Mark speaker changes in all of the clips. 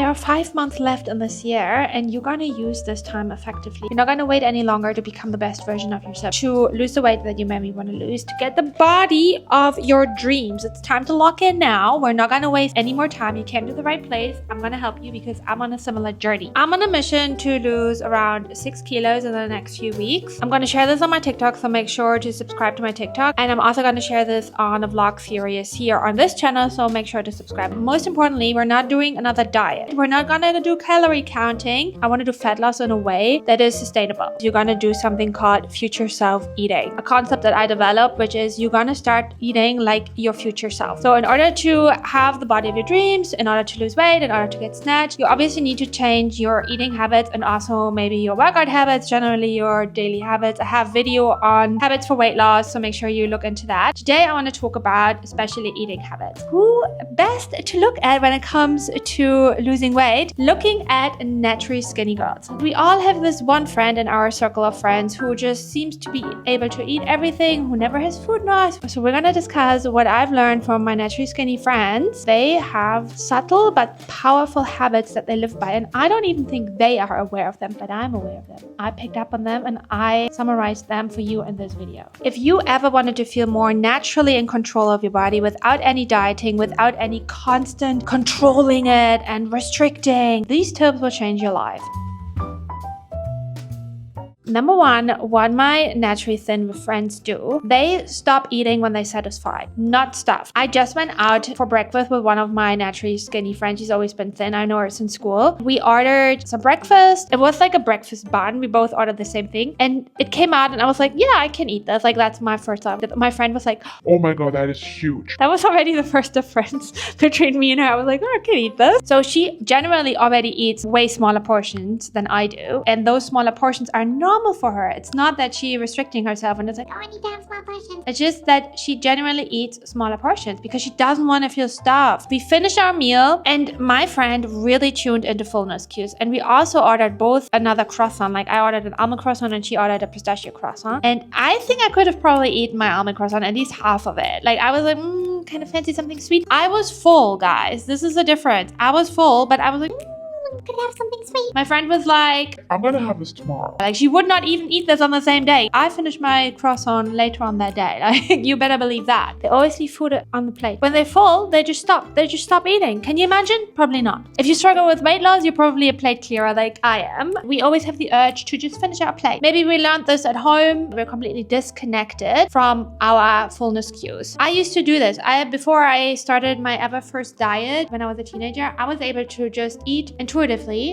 Speaker 1: are 5 months left in this year, and you're going to use this time effectively. You're not going to wait any longer to become the best version of yourself, to lose the weight that you maybe want to lose, to get the body of your dreams. It's time to lock in now. We're not going to waste any more time. You came to the right place. I'm going to help you because I'm on a similar journey. I'm on a mission to lose around 6 kilos in the next few weeks. I'm going to share this on my TikTok, so make sure to subscribe to my TikTok. And I'm also going to share this on a vlog series here on this channel, so make sure to subscribe. Most importantly, we're not doing another diet. We're not going to do calorie counting. I want to do fat loss in a way that is sustainable. You're going to do something called future self eating, a concept that I developed, which is you're going to start eating like your future self. So in order to have the body of your dreams, in order to lose weight, in order to get snatched, you obviously need to change your eating habits and also maybe your workout habits, generally your daily habits. I have video on habits for weight loss, so make sure you look into that. Today I want to talk about especially eating habits. Who best to look at when it comes to losing weight? Looking at naturally skinny girls. We all have this one friend in our circle of friends who just seems to be able to eat everything, who never has food noise. So we're going to discuss what I've learned from my naturally skinny friends. They have subtle but powerful habits that they live by, and I don't even think they are aware of them, but I'm aware of them. I picked up on them and I summarized them for you in this video. If you ever wanted to feel more naturally in control of your body without any dieting, without any constant controlling it and restricting, these tips will change your life. Number one, what my naturally thin friends do, they stop eating when they're satisfied, not stuffed. I just went out for breakfast with one of my naturally skinny friends. She's always been thin. I know her since school. We ordered some breakfast. It was like a breakfast bun. We both ordered the same thing. And it came out and I was like, yeah, I can eat this. Like, that's my first thought. My friend was like,
Speaker 2: oh my God, that is huge.
Speaker 1: That was already the first difference between me and her. I was like, oh, I can eat this. So she generally already eats way smaller portions than I do. And those smaller portions are normal for her. It's not that she restricting herself and it's like, oh, I need to have small portions. It's just that she generally eats smaller portions because she doesn't want to feel stuffed. We finished our meal and my friend really tuned into fullness cues. And we also ordered both another croissant. Like I ordered an almond croissant and she ordered a pistachio croissant. And I think I could have probably eaten my almond croissant, at least half of it. Like I was like, kind of fancy something sweet. I was full, guys. This is the difference. I was full, but I was like, could have something sweet. My friend was like,
Speaker 2: I'm gonna have this tomorrow.
Speaker 1: Like she would not even eat this on the same day. I finished my croissant later on that day. Like you better believe that. They always leave food on the plate. When they're full, they just stop. They just stop eating. Can you imagine? Probably not. If you struggle with weight loss, you're probably a plate clearer like I am. We always have the urge to just finish our plate. Maybe we learned this at home. We're completely disconnected from our fullness cues. I used to do this. Before I started my ever first diet when I was a teenager, I was able to just eat intuitively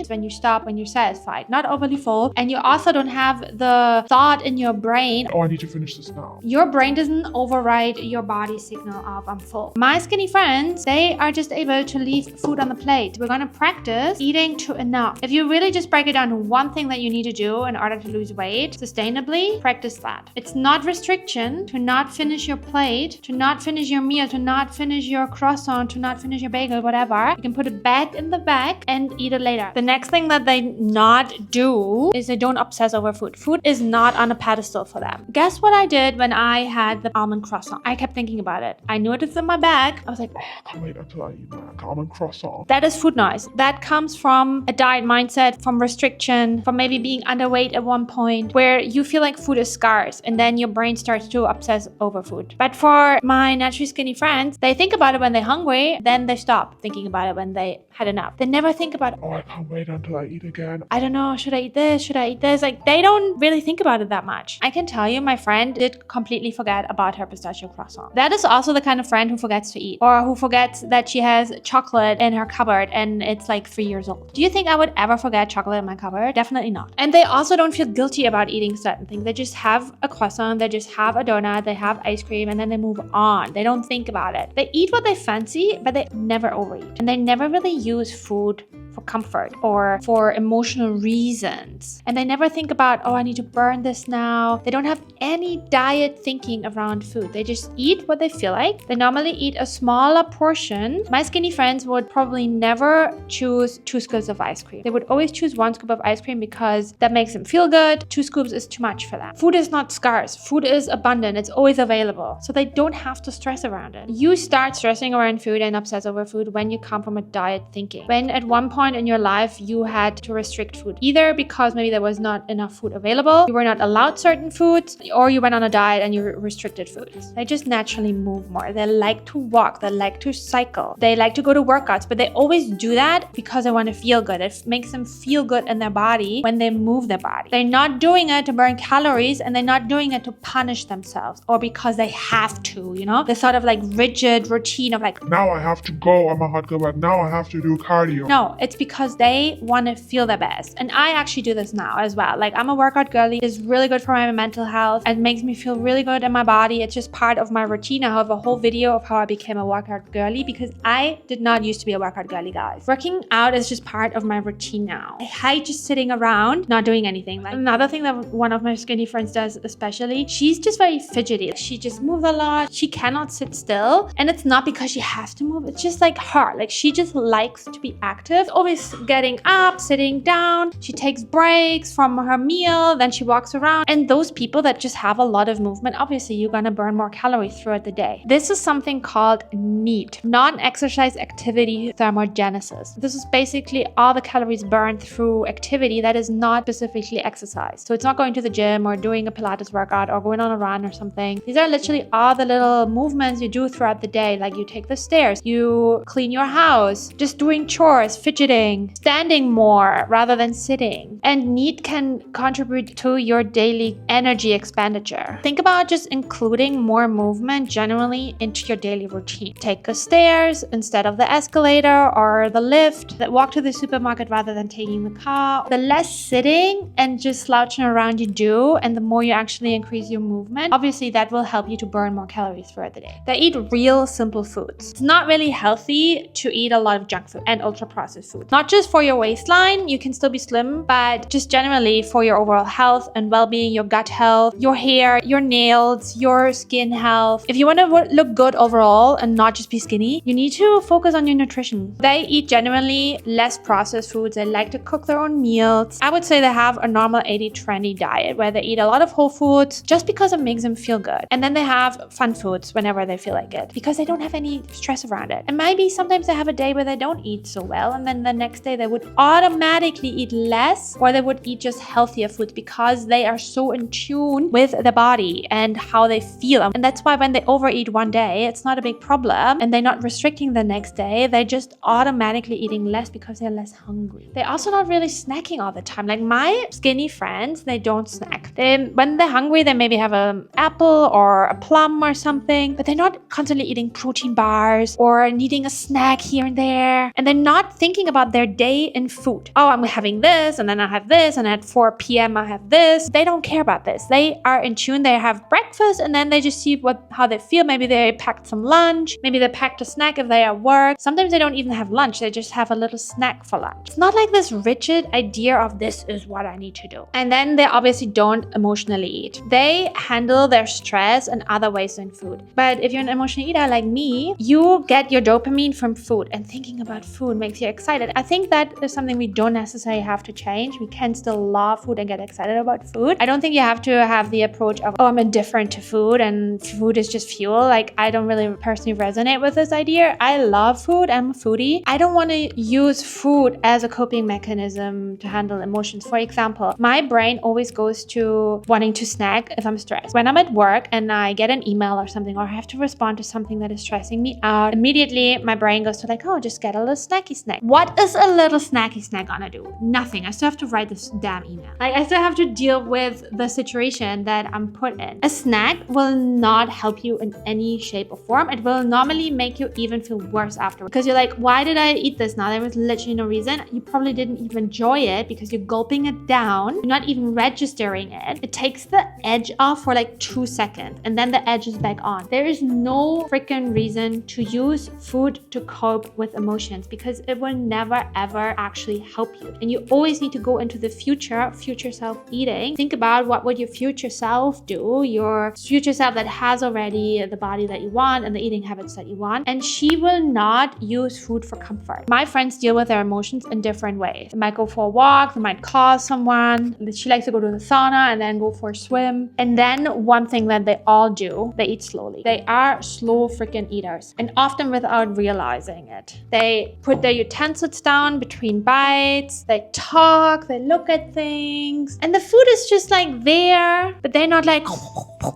Speaker 1: when you stop, when you're satisfied, not overly full. And you also don't have the thought in your brain,
Speaker 2: oh, I need to finish this now.
Speaker 1: Your brain doesn't override your body signal of I'm full. My skinny friends, they are just able to leave food on the plate. We're going to practice eating to enough. If you really just break it down to one thing that you need to do in order to lose weight sustainably, practice that. It's not restriction to not finish your plate, to not finish your meal, to not finish your croissant, to not finish your bagel, whatever. You can put it back in the bag and eat it later. The next thing that they not do is they don't obsess over food. Food is not on a pedestal for them. Guess what I did when I had the almond croissant? I kept thinking about it. I knew it was in my bag. I was like,
Speaker 2: oh, I can't wait until I eat my almond croissant.
Speaker 1: That is food noise. That comes from a diet mindset, from restriction, from maybe being underweight at one point, where you feel like food is scarce and then your brain starts to obsess over food. But for my naturally skinny friends, they think about it when they're hungry, then they stop thinking about it when they had enough. They never think about,
Speaker 2: oh, I can't wait until I eat again.
Speaker 1: I don't know, should I eat this? Should I eat this? Like they don't really think about it that much. I can tell you my friend did completely forget about her pistachio croissant. That is also the kind of friend who forgets to eat, or who forgets that she has chocolate in her cupboard and it's like 3 years old. Do you think I would ever forget chocolate in my cupboard? Definitely not. And they also don't feel guilty about eating certain things. They just have a croissant, they just have a donut, they have ice cream, and then they move on. They don't think about it. They eat what they fancy, but they never overeat. And they never really use food for comfort or for emotional reasons. And they never think about, oh, I need to burn this now. They don't have any diet thinking around food. They just eat what they feel like. They normally eat a smaller portion. My skinny friends would probably never choose 2 scoops of ice cream. They would always choose 1 scoop of ice cream because that makes them feel good. 2 scoops is too much for them. Food is not scarce. Food is abundant. It's always available. So they don't have to stress around it. You start stressing around food and obsess over food when you come from a diet thinking. When at one point point in your life you had to restrict food, either because maybe there was not enough food available, you were not allowed certain foods, or you went on a diet and you restricted foods. They just naturally move more. They like to walk, they like to cycle, they like to go to workouts, but they always do that because they want to feel good. It makes them feel good in their body when they move their body. They're not doing it to burn calories, and they're not doing it to punish themselves or because they have to, you know, the sort of like rigid routine of like,
Speaker 2: now I have to go, I'm a hot girl, but now I have to do cardio.
Speaker 1: No, it's because they want to feel their best. And I actually do this now as well. Like, I'm a workout girly. It's really good for my mental health and makes me feel really good in my body. It's just part of my routine. I have a whole video of how I became a workout girly because I did not used to be a workout girly, guys. Working out is just part of my routine now. I hate just sitting around not doing anything. Like, another thing that one of my skinny friends does especially, she's just very fidgety. She just moves a lot. She cannot sit still. And it's not because she has to move. It's just like her. Like, she just likes to be active, always getting up, sitting down. She takes breaks from her meal, then she walks around. And those people that just have a lot of movement, obviously you're gonna burn more calories throughout the day. This is something called NEAT, non-exercise activity thermogenesis. This is basically all the calories burned through activity that is not specifically exercise. So it's not going to the gym or doing a Pilates workout or going on a run or something. These are literally all the little movements you do throughout the day. Like, you take the stairs, you clean your house, just doing chores, fidgeting, standing more rather than sitting. And NEAT can contribute to your daily energy expenditure. Think about just including more movement generally into your daily routine. Take the stairs instead of the escalator or the lift. Walk to the supermarket rather than taking the car. The less sitting and just slouching around you do, and the more you actually increase your movement, obviously that will help you to burn more calories throughout the day. They eat real simple foods. It's not really healthy to eat a lot of junk food and ultra processed food. Not just for your waistline, you can still be slim, but just generally for your overall health and well-being, your gut health, your hair, your nails, your skin health. If you want to look good overall and not just be skinny, you need to focus on your nutrition. They eat generally less processed foods. They like to cook their own meals. I would say they have a normal 80-20 diet where they eat a lot of whole foods just because it makes them feel good. And then they have fun foods whenever they feel like it because they don't have any stress around it. And maybe sometimes they have a day where they don't eat so well, and then the next day they would automatically eat less, or they would eat just healthier foods because they are so in tune with the body and how they feel. And that's why when they overeat one day, it's not a big problem and they're not restricting the next day. They're just automatically eating less because they're less hungry. They're also not really snacking all the time. Like, my skinny friends, they don't snack. When they're hungry, they maybe have an apple or a plum or something, but they're not constantly eating protein bars or needing a snack here and there. And they're not thinking about their day in food. Oh, I'm having this, and then I have this, and at 4 p.m. I have this. They don't care about this. They are in tune. They have breakfast, and then they just see how they feel. Maybe they packed some lunch. Maybe they packed a snack if they are at work. Sometimes they don't even have lunch. They just have a little snack for lunch. It's not like this rigid idea of this is what I need to do. And then they obviously don't emotionally eat. They handle their stress in other ways than food. But if you're an emotional eater like me, you get your dopamine from food, and thinking about food makes you excited. I think that is something we don't necessarily have to change. We can still love food and get excited about food. I don't think you have to have the approach of, oh, I'm indifferent to food and food is just fuel. Like, I don't really personally resonate with this idea. I love food. I'm a foodie. I don't want to use food as a coping mechanism to handle emotions. For example, my brain always goes to wanting to snack if I'm stressed. When I'm at work and I get an email or something, or I have to respond to something that is stressing me out, immediately my brain goes to like, oh, just get a little snacky snack. What is a little snacky snack gonna do? Nothing. I still have to write this damn email. Like, I still have to deal with the situation that I'm put in. A snack will not help you in any shape or form. It will normally make you even feel worse afterwards because you're like, why did I eat this now? There was literally no reason. You probably didn't even enjoy it because you're gulping it down. You're not even registering it. It takes the edge off for like 2 seconds and then the edge is back on. There is no freaking reason to use food to cope with emotions because it will never ever actually help you. And you always need to go into the future self eating. Think about what would your future self do, your future self that has already the body that you want and the eating habits that you want. And she will not use food for comfort. My friends deal with their emotions in different ways. They might go for a walk, they might call someone. She likes to go to the sauna and then go for a swim. And then one thing that they all do, they eat slowly. They are slow freaking eaters, and often without realizing it. They put their utensils sits down between bites, they talk, they look at things, and the food is just like there, but they're not like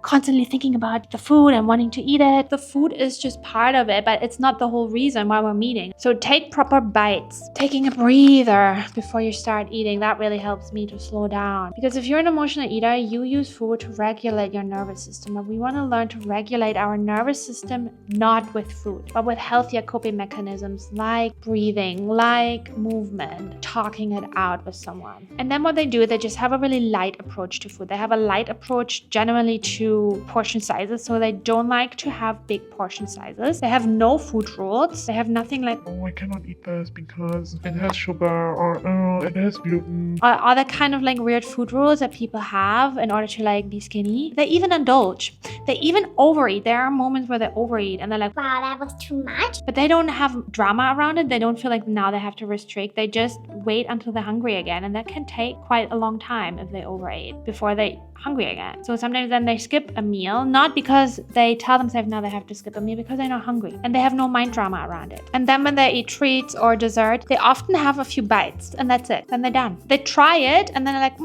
Speaker 1: constantly thinking about the food and wanting to eat it. The food is just part of it, but it's not the whole reason why we're eating. So take proper bites, taking a breather before you start eating. That really helps me to slow down, because if you're an emotional eater, you use food to regulate your nervous system, and we want to learn to regulate our nervous system not with food, but with healthier coping mechanisms like breathing, like movement, talking it out with someone. And then what they do, they just have a really light approach to food. They have a light approach generally to portion sizes, so they don't like to have big portion sizes. They have no food rules. They have nothing like,
Speaker 2: oh, I cannot eat this because it has sugar, or oh, it has gluten.
Speaker 1: or other kind of like weird food rules that people have in order to like be skinny. They even indulge. They even overeat. There are moments where they overeat and they're like,
Speaker 3: wow, that was too much.
Speaker 1: but they don't have drama around it. They don't feel like now they have to restrict. They just wait until they're hungry again, and that can take quite a long time if they overeat before they hungry again. So sometimes then they skip a meal, not because they tell themselves now they have to skip a meal, because they're not hungry and they have no mind drama around it. And then when they eat treats or dessert, they often have a few bites and that's it. Then they're done. They try it and then they're like,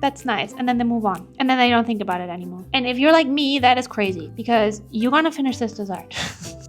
Speaker 1: that's nice. And then they move on. And then they don't think about it anymore. And if you're like me, that is crazy, because you're gonna finish this dessert.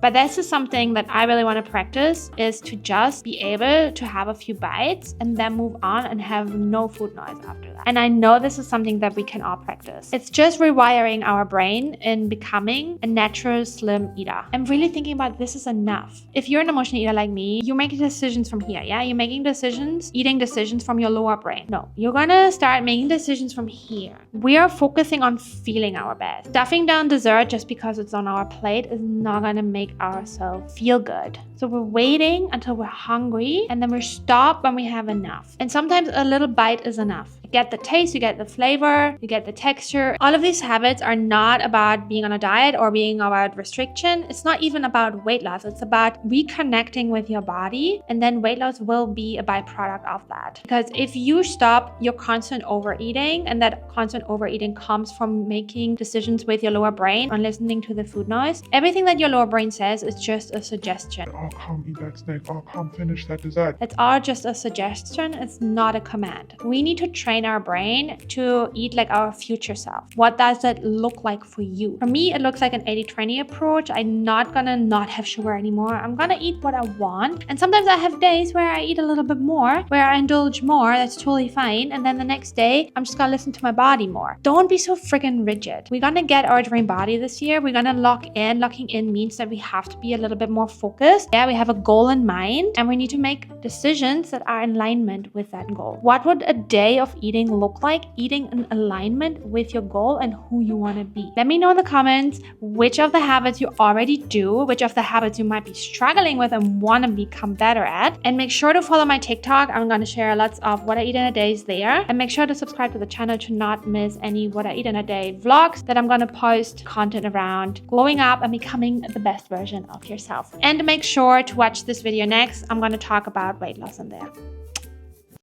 Speaker 1: But this is something that I really want to practice, is to just be able to have a few bites and then move on and have no food noise after that. And I know this is something that we can all practice. It's just rewiring our brain in becoming a natural slim eater. I'm really thinking about this is enough. If you're an emotional eater like me, you're making decisions from here, yeah? You're making decisions, eating decisions from your lower brain. No, you're gonna start making decisions from here. We are focusing on feeling our best. Stuffing down dessert just because it's on our plate is not gonna make ourselves feel good. So we're waiting until we're hungry, and then we stop when we have enough. And sometimes a little bite is enough. You get the taste, you get the flavor, you get the texture. All of these habits are not about being on a diet or being about restriction. It's not even about weight loss. It's about reconnecting with your body, and then weight loss will be a byproduct of that. Because if you stop your constant overeating, and that constant overeating comes from making decisions with your lower brain and listening to the food noise, everything that your lower brain says is just a suggestion.
Speaker 2: Oh, come eat that snack. Oh, come finish that dessert.
Speaker 1: It's all just a suggestion. It's not a command. We need to train our brain to eat like our future self. What does that look like for you? For me, it looks like an 80-20 approach. I'm not gonna not have sugar anymore. I'm gonna eat what I want. And sometimes I have days where I eat a little bit more, where I indulge more. That's totally fine. And then the next day, I'm just gonna listen to my body more. Don't be so freaking rigid. We're gonna get our dream body this year. We're gonna lock in. Locking in means that we have to be a little bit more focused. Yeah, we have a goal in mind, and we need to make decisions that are in alignment with that goal. What would a day of eating look like? Eating in alignment with your goal and who you want to be. Let me know in the comments which of the habits you already do, which of the habits you might be struggling with and want to become better at. And make sure to follow my TikTok. I'm going to share lots of what I eat in a day there. And make sure to subscribe to the channel to not miss any what I eat in a day vlogs that I'm going to post content around glowing up and becoming the best version of yourself. And make sure to watch this video next. I'm going to talk about weight loss in there.